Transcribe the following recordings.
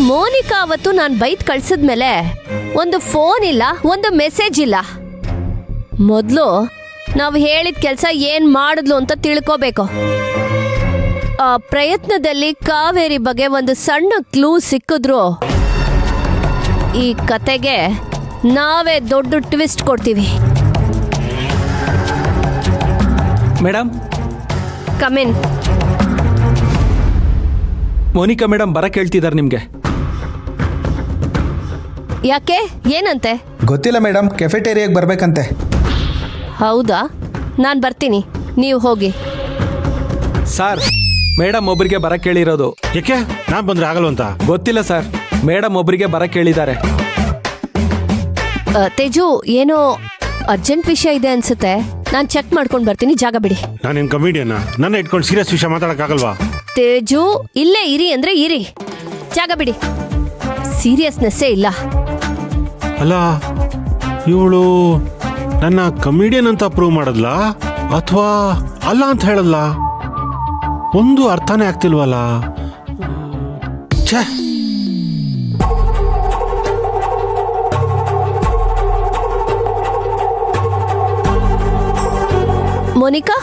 ಮೋನಿಕಾ ಅವತ್ತು ನಾನು ಬೈತ್ ಕಳ್ಸಿದ್ಮೇಲೆ ಒಂದು ಫೋನ್ ಇಲ್ಲ, ಒಂದು ಮೆಸೇಜ್ ಇಲ್ಲ. ಮೊದಲು ನಾವು ಹೇಳಿದ ಕೆಲಸ ಏನ್ ಮಾಡಿದ್ಲು ಅಂತ ತಿಳ್ಕೋಬೇಕು. ಆ ಪ್ರಯತ್ನದಲ್ಲಿ ಕಾವೇರಿ ಬಗ್ಗೆ ಒಂದು ಸಣ್ಣ ಕ್ಲೂ ಸಿಕ್ಕಿದ್ರು ಈ ಕತೆಗೆ ನಾವೇ ದೊಡ್ಡ ಟ್ವಿಸ್ಟ್ ಕೊಡ್ತೀವಿ. Madam, come in. ಮೋನಿಕಾ ಮೇಡಮ್ ಬರಕ್ಕೆ ಹೇಳ್ತಿದ್ದಾರೆ ನಿಮಗೆ. ಯಾಕೆ, ಏನಂತೆ? ಗೊತ್ತಿಲ್ಲ ಮೇಡಮ್, ಕೆಫೆಟೇರಿಯಾಗೆ ಬರಬೇಕಂತೆ. ಹೌದಾ, ನಾನು ಬರ್ತೀನಿ, ನೀವು ಹೋಗಿ. ಸರ್, ಮೇಡಮ್ ಒಬ್ಬರಿಗೆ ಬರಕ್ಕೆ ಹೇಳಿರೋದು. ಯಾಕೆ ನಾನು ಬಂದ್ರೆ ಆಗಲ್ವಂತ? ಗೊತ್ತಿಲ್ಲ ಸರ್, ಮೇಡಮ್ ಒಬ್ಬರಿಗೆ ಬರಕ್ಕೆ ಹೇಳಿದ್ದಾರೆ. ತೇಜು, ಏನೋ ಅರ್ಜೆಂಟ್ ವಿಷಯ ಇದೆ ಅನ್ಸುತ್ತೆ. ನಾನು ಚೆಕ್ ಮಾಡ್ಕೊಂಡು ಬರ್ತೀನಿ, ಜಾಗ ಬಿಡಿ. ನಾನೇನು ಕಮಿಡಿಯನ್ನ? ನನ್ನ ಇಟ್ಕೊಂಡು ಸೀರಿಯಸ್ ವಿಷಯ ಮಾತಾಡಕ್ಕಾಗಲ್ವಾ? ತೇಜು, ಇಲ್ಲೇ ಇರಿ ಅಂದ್ರೆ ಇರಿ, ಜಾಗ ಬಿಡಿ. ಸೀರಿಯಸ್ನೆಸ್ಸೇ ಇಲ್ಲ. ಅಲ್ಲ, ಇವಳು ನನ್ನ ಕಮಿಡಿಯನ್ ಅಂತ ಪ್ರೂವ್ ಮಾಡದ್ಲಾ ಅಥವಾ ಅಲ್ಲ ಅಂತ ಹೇಳಲ್ಲ? ಒಂದು ಅರ್ಥನೇ ಆಗ್ತಿಲ್ವಲ್ಲ. ಛೇ, ಮೋನಿಕಾ,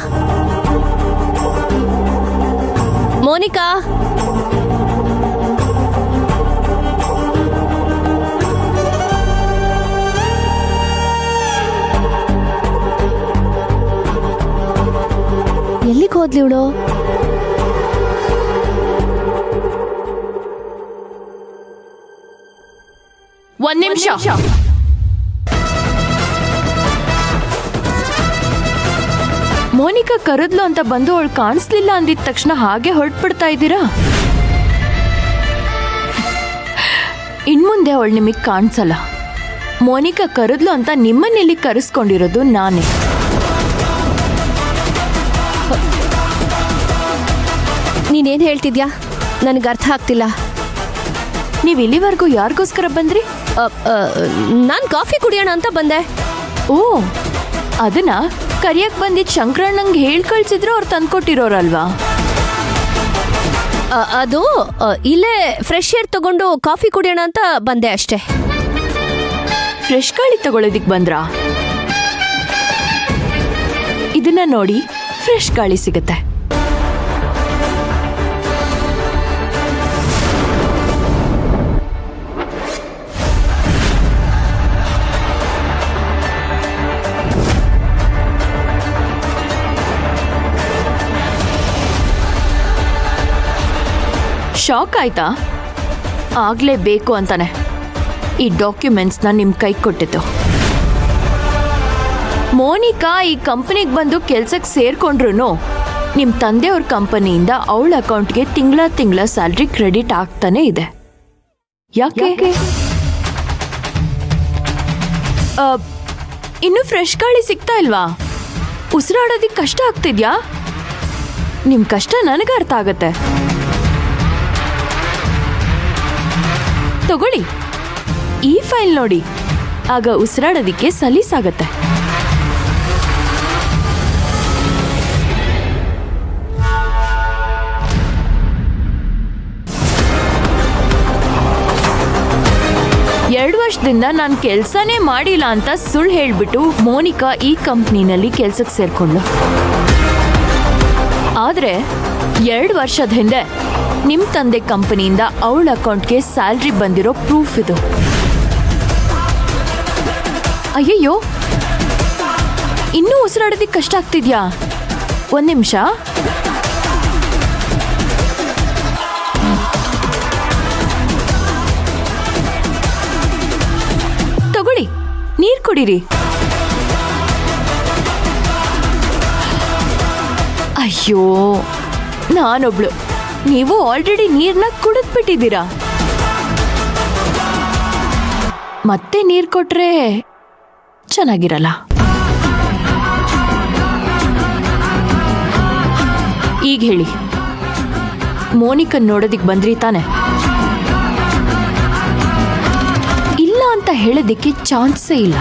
ಮೋನಿಕಾ, ಎಲ್ಲಿಗೆ ಹೋದ್ಲಿ ಇವಳು? ಒಂದ್ ನಿಮಿಷ. ಮೋನಿಕಾ ಕರೆದ್ಲು ಅಂತ ಬಂದು ಅವಳು ಕಾಣಿಸ್ಲಿಲ್ಲ ಅಂದಿದ ತಕ್ಷಣ ಹಾಗೆ ಹೊರಟ್ಬಿಡ್ತಾ ಇದ್ದೀರಾ? ಇನ್ಮುಂದೆ ಅವಳು ನಿಮಗೆ ಕಾಣಿಸಲ್ಲ. ಮೋನಿಕಾ ಕರೆದ್ಲು ಅಂತ ನಿಮ್ಮನ್ನೆಲ್ಲಿ ಕರೆಸ್ಕೊಂಡಿರೋದು ನಾನೇ. ನೀನೇನ್ ಹೇಳ್ತಿದ್ಯಾ? ನನಗೆ ಅರ್ಥ ಆಗ್ತಿಲ್ಲ. ನೀವು ಇಲ್ಲಿವರೆಗೂ ಯಾರಿಗೋಸ್ಕರ ಬಂದ್ರಿ? ನಾನು ಕಾಫಿ ಕುಡಿಯೋಣ ಅಂತ ಬಂದೆ. ಓ, ಅದನ್ನ ಕರಿಯಕ್ ಬಂದಿದ್ ಶಂಕರಣ್ಣಂಗೆ ಹೇಳ್ ಕಳ್ಸಿದ್ರು ಅವ್ರು ತಂದ್ಕೊಟ್ಟಿರೋರಲ್ವಾ? ಅದು ಇಲ್ಲೇ ಫ್ರೆಶ್ ಏರ್ ತಗೊಂಡು ಕಾಫಿ ಕುಡಿಯೋಣ ಅಂತ ಬಂದೆ ಅಷ್ಟೇ. ಫ್ರೆಶ್ ಗಾಳಿ ತಗೊಳ್ಳೋದಿಕ್ ಬಂದ್ರಾ? ಇದನ್ನ ನೋಡಿ, ಫ್ರೆಶ್ ಗಾಳಿ ಸಿಗುತ್ತೆ. ಶಾಕ್ ಆಯ್ತಾ? ಆಗ್ಲೇಬೇಕು ಅಂತಾನೆ ಈ ಡಾಕ್ಯುಮೆಂಟ್ಸ್ನ ನಿಮ್ ಕೈ ಕೊಟ್ಟಿದ್ದು. ಮೋನಿಕಾ ಈ ಕಂಪನಿಗೆ ಬಂದು ಕೆಲ್ಸಕ್ಕೆ ಸೇರ್ಕೊಂಡ್ರು ನಿಮ್ ತಂದೆಯವ್ರ ಕಂಪನಿಯಿಂದ ಅವಳ ಅಕೌಂಟ್ಗೆ ತಿಂಗಳ ಸ್ಯಾಲ್ರಿ ಕ್ರೆಡಿಟ್ ಆಗ್ತಾನೆ ಇದೆ. ಯಾಕೆ? ಇನ್ನು ಫ್ರೆಶ್ ಗಾಳಿ ಸಿಗ್ತಾ ಇಲ್ವಾ? ಉಸಿರಾಡೋದಿಕ್ ಕಷ್ಟ ಆಗ್ತಿದ್ಯಾ? ನಿಮ್ ಕಷ್ಟ ನನಗೆ ಅರ್ಥ ಆಗತ್ತೆ. ತಗೊಳ್ಳಿ, ಈ ಫೈಲ್ ನೋಡಿ, ಆಗ ಉಸಿರಾಡೋದಿಕ್ಕೆ ಸಲೀಸಾಗತ್ತೆ. ಎರಡು ವರ್ಷದಿಂದ ನಾನು ಕೆಲ್ಸನೇ ಮಾಡಿಲ್ಲ ಅಂತ ಸುಳ್ಳು ಹೇಳ್ಬಿಟ್ಟು ಮೋನಿಕಾ ಈ ಕಂಪ್ನಿನಲ್ಲಿ ಕೆಲ್ಸಕ್ಕೆ ಸೇರ್ಕೊಂಡ್ಳು. ಆದ್ರೆ 2 ವರ್ಷದ ಹಿಂದೆ ನಿಮ್ ತಂದೆ ಕಂಪನಿಯಿಂದ ಅವಳ ಅಕೌಂಟ್ಗೆ ಸ್ಯಾಲ್ರಿ ಬಂದಿರೋ ಪ್ರೂಫ್ ಇದು. ಅಯ್ಯಯ್ಯೋ, ಇನ್ನೂ ಉಸಿರಾಡೋದಿಕ್ಕೆ ಕಷ್ಟ ಆಗ್ತಿದ್ಯಾ? ಒಂದ್ ನಿಮಿಷ. ತಗೊಳ್ಳಿ, ನೀರ್ ಕುಡೀರಿ. ಅಯ್ಯೋ, ನಾನೊಬ್ಳು, ನೀವು ಆಲ್ರೆಡಿ ನೀರ್ನ ಕುಡಿದ್ಬಿಟ್ಟಿದ್ದೀರಾ. ಮತ್ತೆ ನೀರ್ ಕೊಟ್ರೆ ಚೆನ್ನಾಗಿರಲ್ಲ. ಈಗ ಹೇಳಿ, ಮೋನಿಕನ್ ನೋಡೋದಿಕ್ ಬಂದ್ರಿ ತಾನೆ? ಇಲ್ಲ ಅಂತ ಹೇಳೋದಿಕ್ಕೆ ಚಾನ್ಸೇ ಇಲ್ಲ.